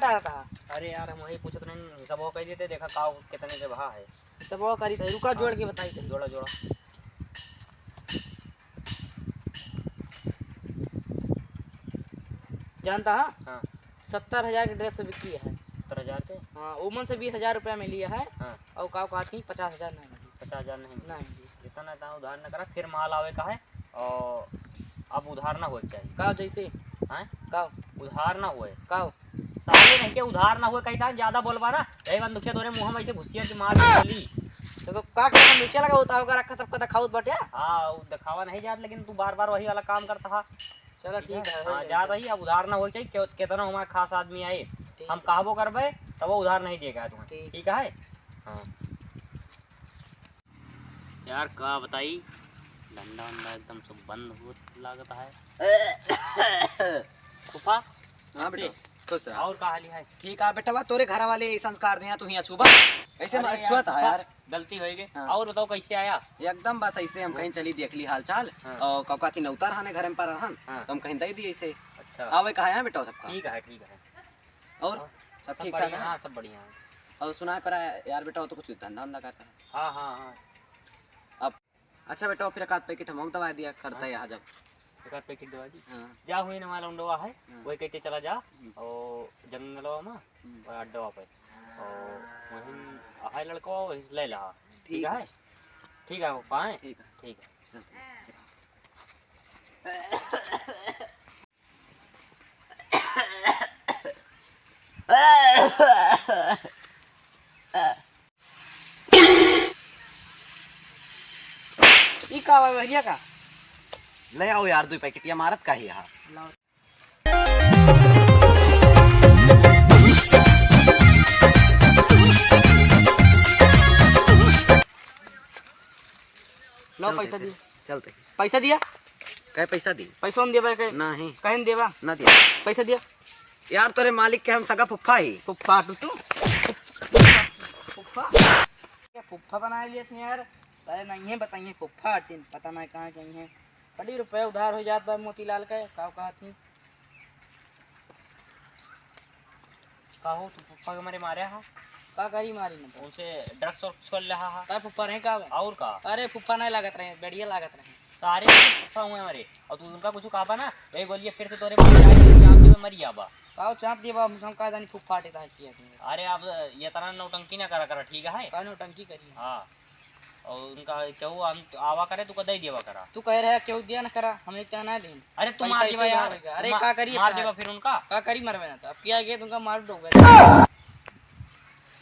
चाह रहा? अरे यार हम वही पूछत नहीं, सब वो कह देते देखा काव कितने के भाव है। सब वो करी था, रुका जोड़ के बताई थे। जोड़ा जोड़ा जानता है? हाँ 70,000 की ड्रेस बिकी है। 70,000 के। हाँ उमन से 20,000 रुपया में लिया है। हाँ और काव कहा थी 50,000 नहीं मिली। 50,000 नहीं नहीं इतना इतना उधार न करा, फिर माल आवे का है और अब उधार ना हो चाहिए। काव जैसे हैं काव उधार ना होए काव साले नहीं के उधार ना हुए कहता ज्यादा बोलबा ना यही बंद दुखिया तोरे मुंह में ऐसे घुसिया के मार चली। तो का करना नीचे लगा होता होगा रखा सबका दिखाउत बटे। हाँ वो दिखावा नहीं जात, लेकिन तू बार बार वही वाला काम करता है। चलो ठीक है हाँ जात ही अब उधार ना हो चाहिए, कितना हमारे खास आदमी आए हम कहबो करबे तब वो उधार नहीं देगा तुम्हें। ठीक है। हाँ यार का बताई धंधा वंधा एकदम सब बंद हो लागत है। फूफा हाँ बेटा खुश रहा। और का हाली है? ठीक है बेटा, तोरे घर वाले संस्कार दिया तू ही छुबा ऐसे छुआ था यार, गलती हो गई। हाँ। और बताओ कैसे आया? एकदम बस ऐसे हम कहीं चली देख ली हाल चाल। हाँ। और कौका की नौतर रहने घर में पर रहन। हाँ। तो हम कहीं दे दिए थे। अच्छा आवे कहा है बेटा सबका? ठीक है ठीक है। और सब ठीक ठाक बढ़िया? है? हाँ सब बढ़िया है। और सुना है पर यार बेटा वो तो कुछ धंधा वंधा करता है। हाँ हाँ हाँ अब अच्छा बेटा फिर एक आध पैकेट हम दवा दिया करता है यहाँ जब। एक आध पैकेट दवा दी। हाँ। जा हुई ना वाला उंडवा है हाँ। वही कहते चला जा और जंगलवा में और अड्डवा पे और वहीं है लड़का वही ले ला। ठीक है ठीक है वो पाए ठीक है ठीक है। ई का है भैया का? ले आओ यार 2 पैकेट या मारत का ही यहाँ। लो पैसा दिया। चलते पैसा दिया? कह पैसा दी पैसा हम देवा के नहीं कहीं देवा ना दिया पैसा दिया। यार तेरे मालिक के हम सगा फुफ्फा ही। फुफ्फा तू फुफ्फा क्या फुफ्फा बना लिए थे यार? अरे नहीं है बताइए फुफ्फा चिन पता नहीं कहाँ कहीं है। बड़ी रुपए उधार हो जाता है मोतीलाल का का कहा थी कहो तू फूफा के मारे मारे हा का करी मारी ना तो उनसे ड्रग्स और कर रहा हा का फुफ्फा रहे का और का? अरे फुफ्फा नहीं लागत रहे बढ़िया लागत रहे सारे फूफा हुए हमारे और तू उनका कुछ कहा ना वही बोलिए फिर से तोरे जान में मरी जाबा। काओ चाप दिया हम का जानी फुफ्फा टेता किया अरे आप ये तरह नौटंकी ना करा करा ठीक है। का नौटंकी करी। हाँ और उनका चाहो हम आवा करे तू कदई देवा करा। तू कह रहा है क्यों दिया ना करा हमने क्या ना दें। अरे तू पैसा मार ऐसे देवा यार। उधार होगा। अरे का करिए मार देवा फिर उनका का करी मरवे ना तो अब किया गया तुमका मार दोगे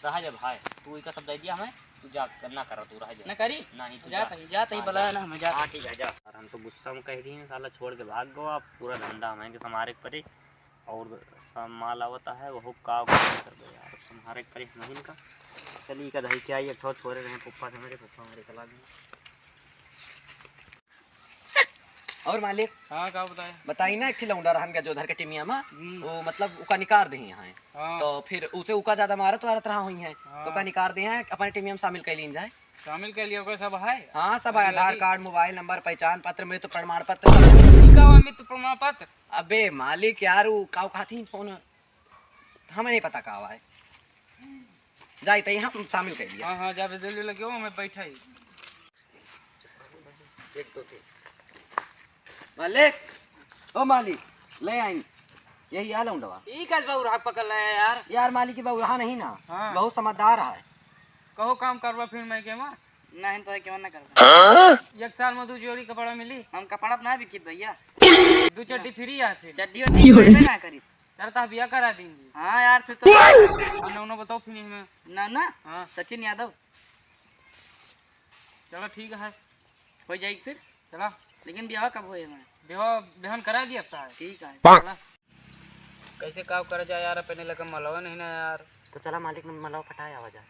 रहा जब भाई तू इसका सब दे दिया हमें तू जा ना करा तू रहा ना करी नहीं तू जात ही बला ना हमें जा। हाँ ठीक है जा। और हम तो गुस्सा में कह रही हैं साला छोड़ के भाग गो आप पूरा धंधा हमें कि हमारे परे और सब माल आवता है वो का कर दो यार हमारे परे नहीं का। चलिए का दही क्या ये छोड़े रहे पप्पा से मेरे पप्पा हमारे चला गए। और मालिक हाँ का बताए बताई ना एक लौंडा रहन का जो उधर के टिमिया में वो मतलब उका निकार दे यहाँ है। हाँ। तो फिर उसे उका ज्यादा मारत वारत रहा हुई है। हाँ। तो का निकार दे हैं अपने टिमिया में शामिल कर लीन जाए। शामिल कर लिया कोई सब है। हाँ सब है, आधार कार्ड मोबाइल नंबर पहचान पत्र मृत्यु प्रमाण पत्र। मृत्यु प्रमाण पत्र। अबे मालिक यार वो काव खाती फोन हमें नहीं पता का है जाए तही हम शामिल कर दिया। हाँ हाँ जब जल्दी लगे हो मैं बैठा ही। एक दो तीन मालिक ओ मालिक ले आई यही आ लूँ दवा। ठीक है बाबू राग पकड़ लाया यार। यार मालिक की बहू यहाँ नहीं ना। हाँ। बहुत समझदार है। कहो काम करवा फिर मैं के मां नहीं तो क्यों ना कर। एक साल में 2 जोड़ी कपड़ा मिली हम कपड़ा ना बिकित भैया 2 चड्डी फ्री आ से चड्डी ना करी करता बिया करा देंगे। हाँ यार फिर तो ना बताओ फिर में ना हाँ सचिन यादव। चलो ठीक है हो जाएगी फिर चला। लेकिन ब्याह कब होए मैं ब्याह बहन करा दिया था। ठीक है चला कैसे काम कर जाए यार अपने लगा मलवा नहीं ना यार। तो चला मालिक ने मलावा पटाया आवा जाए।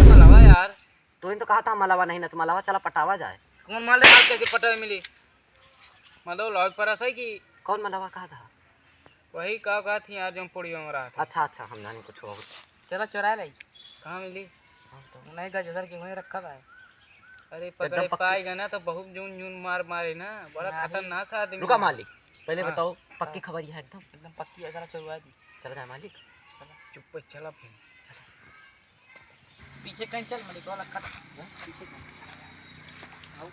मलवा यार तो इन तो कहा था मलावा नहीं ना तो मलावा चला पटावा जाए। कौन माले हाल कैसे पटावे मिली मतलब लॉज पर था कि कौन मलावा कहा था? वही कहा थी यार जो पुड़ियों में रहा था। अच्छा हम जाने कुछ हो। चला चुरा ली कहाँ मिली नहीं का जधर के वहीं रखा था। अरे पकड़े पाएगा ना तो बहुत जून जून मारे ना बड़ा खतरनाक आदमी। रुका मालिक पहले हाँ। बताओ पक्की खबर है एकदम एकदम पक्की अगर चलवा दी चल रहा है मालिक। चुप चला फिर पीछे कहीं चल मलिक वाला कट पीछे कहीं आओ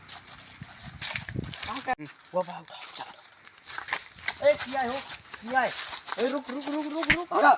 कहां कर वो भाग चल ए किया हो किया है ए रुक रुक रुक रुक रुक भागा